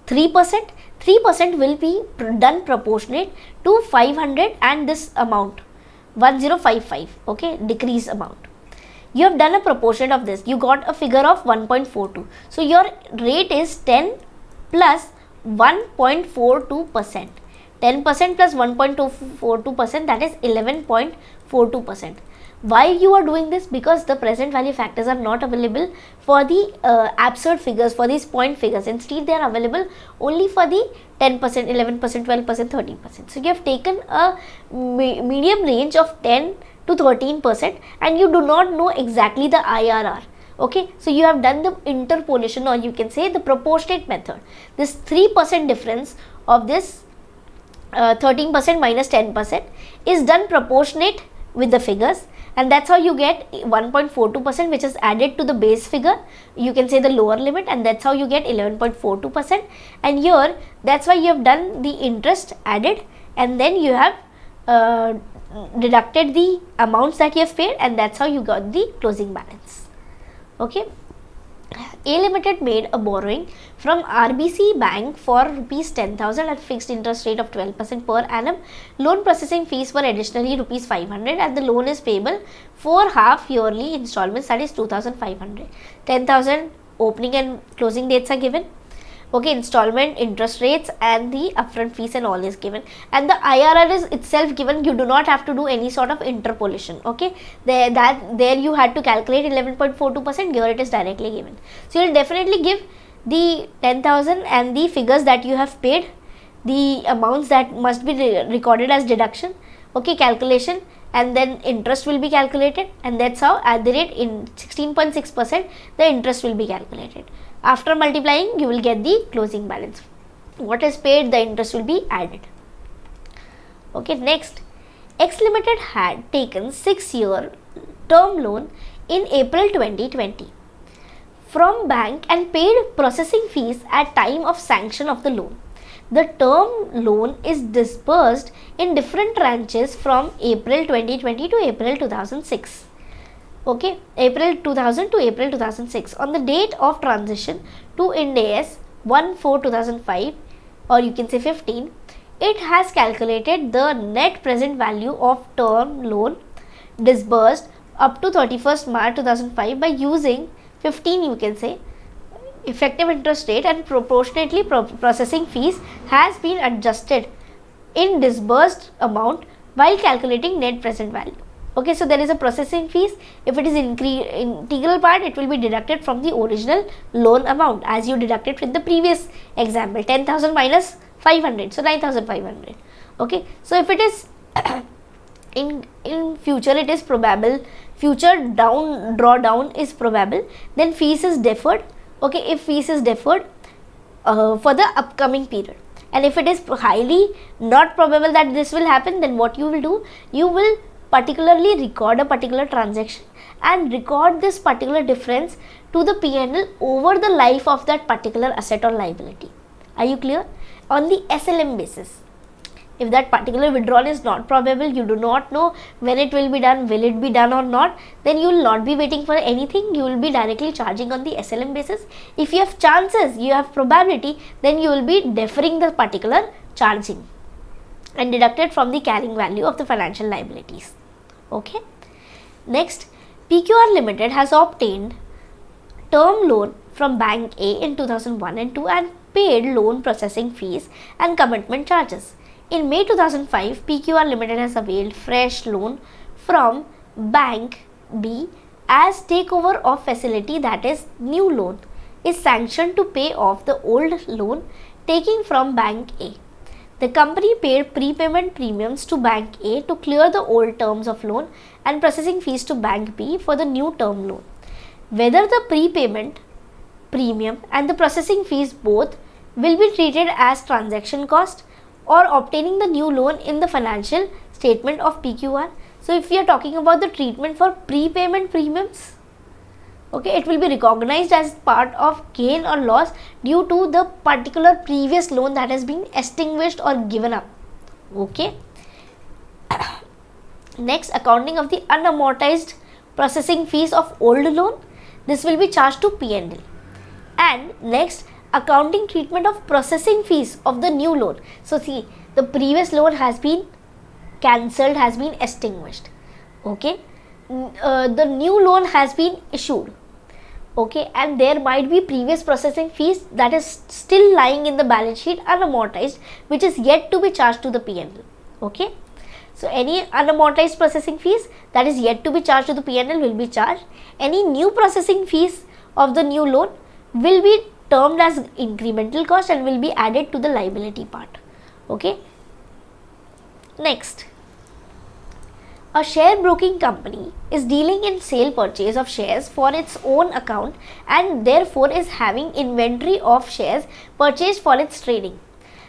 3%. 3% will be done proportionate to 500 and this amount 1055. Okay, decrease amount. You have done a proportion of this. You got a figure of 1.42. So your rate is 10 plus 1.42%. 10% plus 1.42%, that is 11.42%. Why you are doing this? Because the present value factors are not available for the absurd figures, for these point figures. Instead, they are available only for the 10%, 11%, 12%, 13%. So you have taken a medium range of 10 to 13% and you do not know exactly the IRR. Okay, so you have done the interpolation, or you can say the proportionate method. This 3% difference of this 13% minus 10% is done proportionate with the figures, and that's how you get 1.42%, which is added to the base figure, you can say the lower limit, and that's how you get 11.42%. and here that's why you have done the interest added, and then you have deducted the amounts that you have paid, and that's how you got the closing balance. Okay, A Limited made a borrowing from RBC Bank for rupees 10,000 at fixed interest rate of 12% per annum. Loan processing fees were additionally rupees 500 and the loan is payable for half yearly installments, that is 2,500. 10,000 opening and closing dates are given. Okay, installment, interest rates and the upfront fees and all is given, and the IRR is itself given. You do not have to do any sort of interpolation. Okay, there you had to calculate 11.42%, here it is directly given. So you will definitely give the 10,000 and the figures that you have paid, the amounts that must be recorded as deduction. Okay, calculation, and then interest will be calculated, and that's how at the rate in 16.6% the interest will be calculated. After multiplying, you will get the closing balance. What is paid, the interest will be added. Okay, next, X Limited had taken 6-year term loan in April 2020 from bank and paid processing fees at time of sanction of the loan. The term loan is disbursed in different tranches from April 2020 to April 2006. Okay, April 2000 to April 2006. On the date of transition to Ind AS 1/4/2005, or you can say 15, it has calculated the net present value of term loan disbursed up to 31st March 2005 by using 15, you can say, effective interest rate, and proportionately processing fees has been adjusted in disbursed amount while calculating net present value. Okay, so there is a processing fees. If it is integral part, it will be deducted from the original loan amount as you deducted with the previous example, 10,000 minus 500, so 9,500. Okay, so if it is in future, it is probable, future drawdown is probable, then fees is deferred. Okay, if fees is deferred for the upcoming period, and if it is highly not probable that this will happen, then what you will do, you will particularly record a particular transaction and record this particular difference to the P&L over the life of that particular asset or liability. Are you clear? On the SLM basis. If that particular withdrawal is not probable, you do not know when it will be done, will it be done or not, then you will not be waiting for anything, you will be directly charging on the SLM basis. If you have chances, you have probability, then you will be deferring the particular charging and deducted from the carrying value of the financial liabilities. Okay. Next, PQR Limited has obtained term loan from Bank A in 2001 and 2 and paid loan processing fees and commitment charges. In May 2005, PQR Limited has availed fresh loan from Bank B as takeover of facility, that is new loan is sanctioned to pay off the old loan taking from Bank A. The company paid prepayment premiums to Bank A to clear the old terms of loan and processing fees to Bank B for the new term loan. Whether the prepayment premium and the processing fees both will be treated as transaction cost or obtaining the new loan in the financial statement of PQR. So if we are talking about the treatment for prepayment premiums, okay, it will be recognized as part of gain or loss due to the particular previous loan that has been extinguished or given up. Okay. Next, accounting of the unamortized processing fees of old loan. This will be charged to P&L. And next, accounting treatment of processing fees of the new loan. So see, the previous loan has been cancelled, has been extinguished. Okay. The new loan has been issued. Okay, and there might be previous processing fees that is still lying in the balance sheet unamortized, which is yet to be charged to the P&L. Okay. So any unamortized processing fees that is yet to be charged to the P&L will be charged. Any new processing fees of the new loan will be termed as incremental cost and will be added to the liability part. Okay. Next, a share broking company is dealing in sale purchase of shares for its own account and therefore is having inventory of shares purchased for its trading.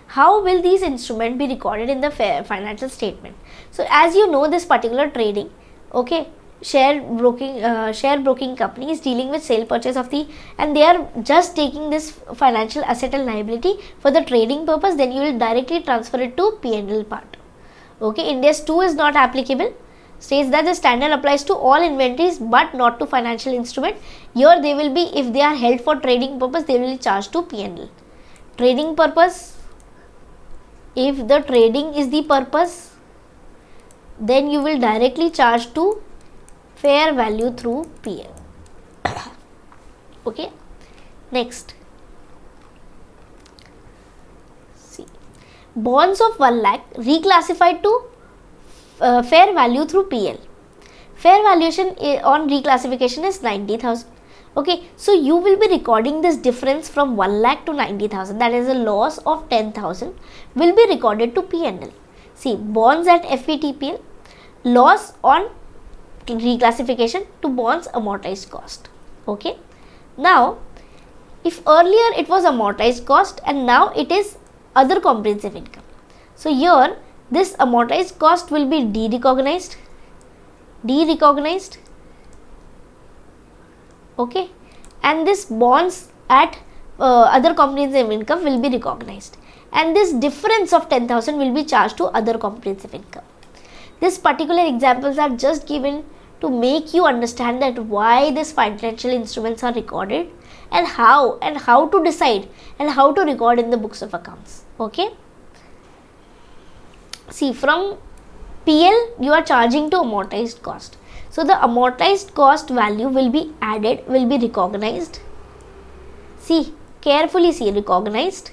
How will these instruments be recorded in the financial statement? So as you know, this particular trading, okay, share broking company is dealing with sale purchase of the, and they are just taking this financial asset and liability for the trading purpose, then you will directly transfer it to P&L part. Okay, Index 2 is not applicable, states that the standard applies to all inventories but not to financial instrument. Here they will be, if they are held for trading purpose, they will be charged to P&L. Trading purpose, if the trading is the purpose, then you will directly charge to fair value through PL. Okay. Next, see, bonds of 1 lakh reclassified to fair value through PL. Fair valuation on reclassification is 90,000. Okay, so you will be recording this difference from 1 lakh to 90,000, that is a loss of 10,000 will be recorded to P&L. See, bonds at FVTPL, loss on reclassification to bonds amortized cost. Okay. Now, if earlier it was amortized cost and now it is other comprehensive income. So here this amortized cost will be derecognized. Okay, and this bonds at other comprehensive income will be recognized, and this difference of 10,000 will be charged to other comprehensive income. This particular examples are just given to make you understand that why these financial instruments are recorded and how to decide and how to record in the books of accounts. Okay. See, from PL you are charging to amortized cost. So the amortized cost value will be added, will be recognized. See, carefully see, recognized.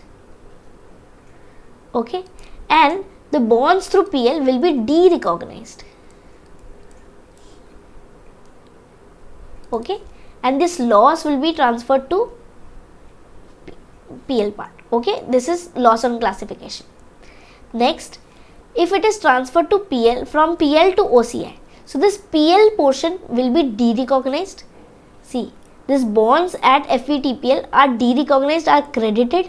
Okay, and the bonds through PL will be derecognized. Okay, and this loss will be transferred to PL part. Okay, this is loss on classification. Next, if it is transferred to PL, from PL to OCI, so this PL portion will be derecognized. See, these bonds at FVTPL are derecognized, are credited,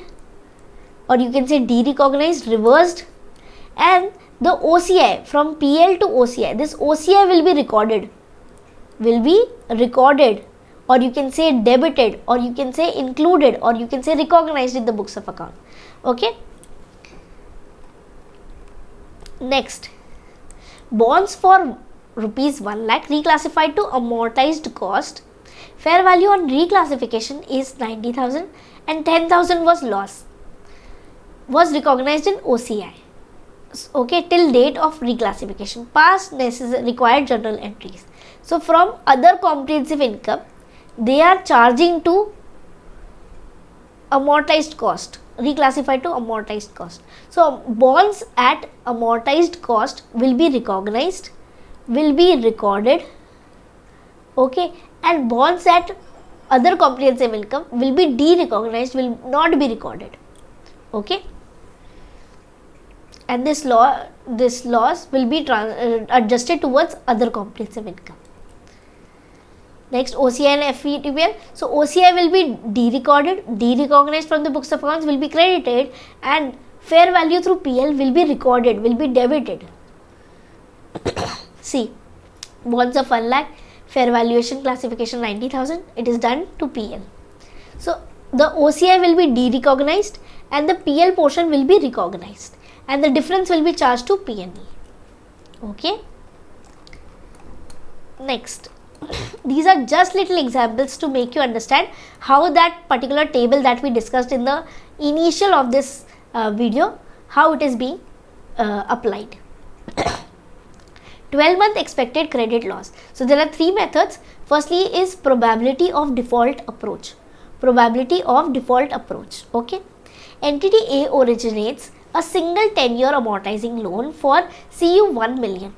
or you can say derecognized, reversed, and the OCI from PL to OCI, this OCI will be recorded, or you can say debited, or you can say included, or you can say recognized in the books of account. Okay. Next, bonds for rupees 1 lakh reclassified to amortized cost. Fair value on reclassification is 90,000 and 10,000 was loss, was recognized in OCI. Okay, till date of reclassification. Past required journal entries. So from other comprehensive income, they are charging to amortized cost, reclassified to amortized cost. So bonds at amortized cost will be recognized, will be recorded, okay, and bonds at other comprehensive income will be de-recognized, will not be recorded, okay. And this loss will be adjusted towards other comprehensive income. Next, OCI and FVTPL. So OCI will be de-recognized from the books of accounts, will be credited, and fair value through PL will be recorded, will be debited. See, bonds of 1 lakh, fair valuation classification 90,000, it is done to PL. So the OCI will be de-recognized and the PL portion will be recognized, and the difference will be charged to P&E. Okay. Next, these are just little examples to make you understand how that particular table that we discussed in the initial of this video, how it is being applied. 12-month expected credit loss. So there are 3 methods. Firstly is probability of default approach. Probability of default approach. Okay. Entity A originates a single 10-year amortizing loan for CU 1 million.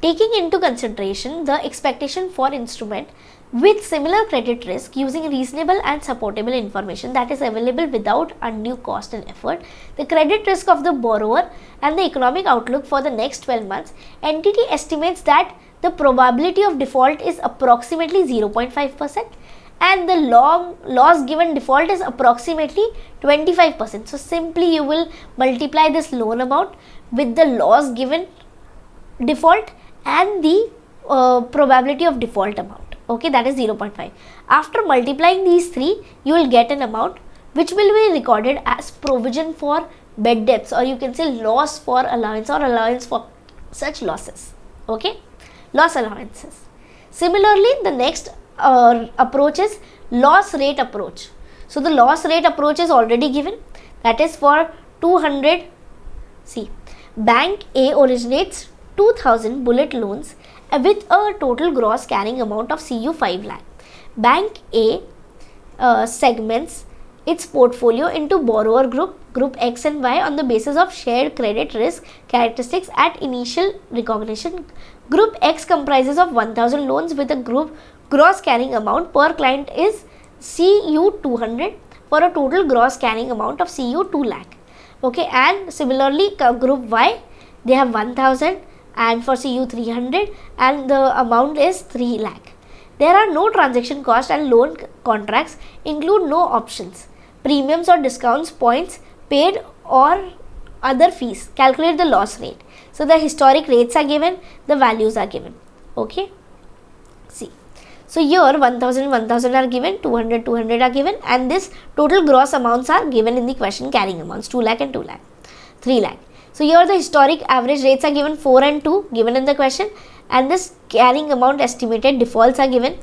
Taking into consideration the expectation for instrument with similar credit risk, using reasonable and supportable information that is available without undue cost and effort, the credit risk of the borrower and the economic outlook for the next 12 months, entity estimates that the probability of default is approximately 0.5% and the loss given default is approximately 25%. So simply you will multiply this loan amount with the loss given default and the probability of default amount. Okay, that is 0.5. After multiplying these 3, you will get an amount which will be recorded as provision for bad debts, or you can say loss for allowance or allowance for such losses. Okay, loss allowances. Similarly, the next approach is loss rate approach. So the loss rate approach is already given, that is for 200. See, bank A originates 2000 bullet loans with a total gross carrying amount of CU 5 lakh. Bank A segments its portfolio into borrower group X and Y on the basis of shared credit risk characteristics at initial recognition. Group X comprises of 1000 loans with a group gross carrying amount per client is CU 200 for a total gross carrying amount of CU 2 lakh. Okay, and similarly group Y, they have 1000 and for CU 300 and the amount is 3 lakh. There are no transaction costs and loan contracts include no options, premiums or discounts, points paid or other fees. Calculate the loss rate. So the historic rates are given, the values are given. Okay. See. So here 1000 are given, 200 are given, and this total gross amounts are given in the question, carrying amounts 2 lakh and 2 lakh, 3 lakh. So here the historic average rates are given, 4 and 2 given in the question, and this carrying amount estimated defaults are given.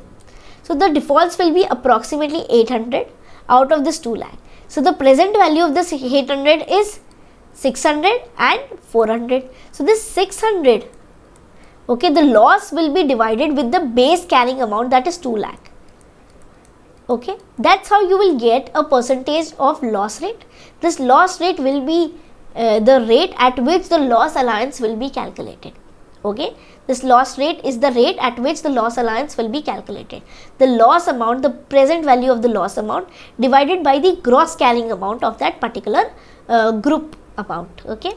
So the defaults will be approximately 800 out of this 2 lakh. So the present value of this 800 is 600 and 400. So this 600, okay, the loss will be divided with the base carrying amount, that is 2 lakh. Okay, that's how you will get a percentage of loss rate. This loss rate will be the rate at which the loss allowance will be calculated. Okay, this loss rate is the rate at which the loss allowance will be calculated. The loss amount, the present value of the loss amount divided by the gross carrying amount of that particular group amount. Okay,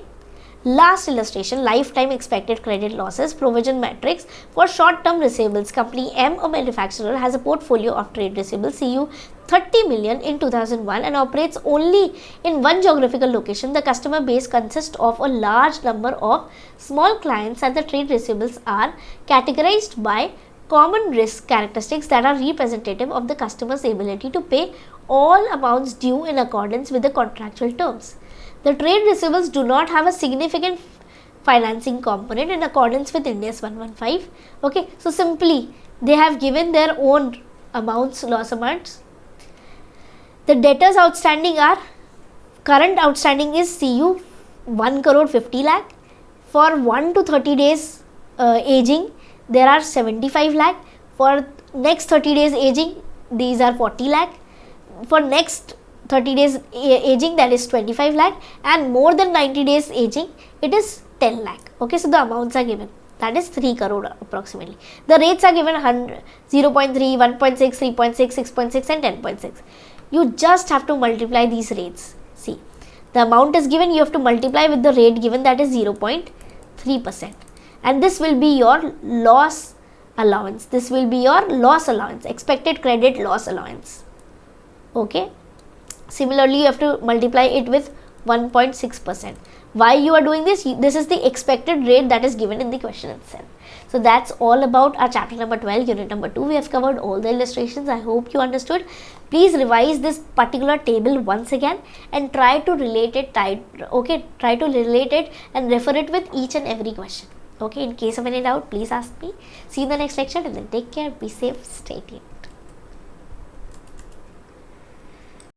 Last illustration, lifetime expected credit losses provision matrix for short-term receivables. Company M, a manufacturer, has a portfolio of trade receivables CU 30 million in 2001 and operates only in one geographical location. The customer base consists of a large number of small clients and the trade receivables are categorized by common risk characteristics that are representative of the customer's ability to pay all amounts due in accordance with the contractual terms. The trade receivables do not have a significant financing component in accordance with Ind AS 115. Okay, so simply they have given their own amounts, loss amounts. The debtors outstanding are, current outstanding is CU 1 crore 50 lakh. For 1 to 30 days aging, there are 75 lakh. For next 30 days aging, these are 40 lakh. For next 30 days aging, that is 25 lakh, and more than 90 days aging, it is 10 lakh. Okay, so the amounts are given, that is 3 crore approximately. The rates are given 100, 0.3, 1.6, 3.6, 6.6 and 10.6. You just have to multiply these rates. See, the amount is given, you have to multiply with the rate given, that is 0.3%, and this will be your loss allowance. This will be your loss allowance, expected credit loss allowance. Okay. Similarly, you have to multiply it with 1.6%. Why you are doing this? This is the expected rate that is given in the question itself. So that's all about our chapter number 12, unit number 2. We have covered all the illustrations. I hope you understood. Please revise this particular table once again and try to relate it. Try to relate it and refer it with each and every question. Okay, in case of any doubt, please ask me. See you in the next lecture, and then take care, be safe, stay tuned.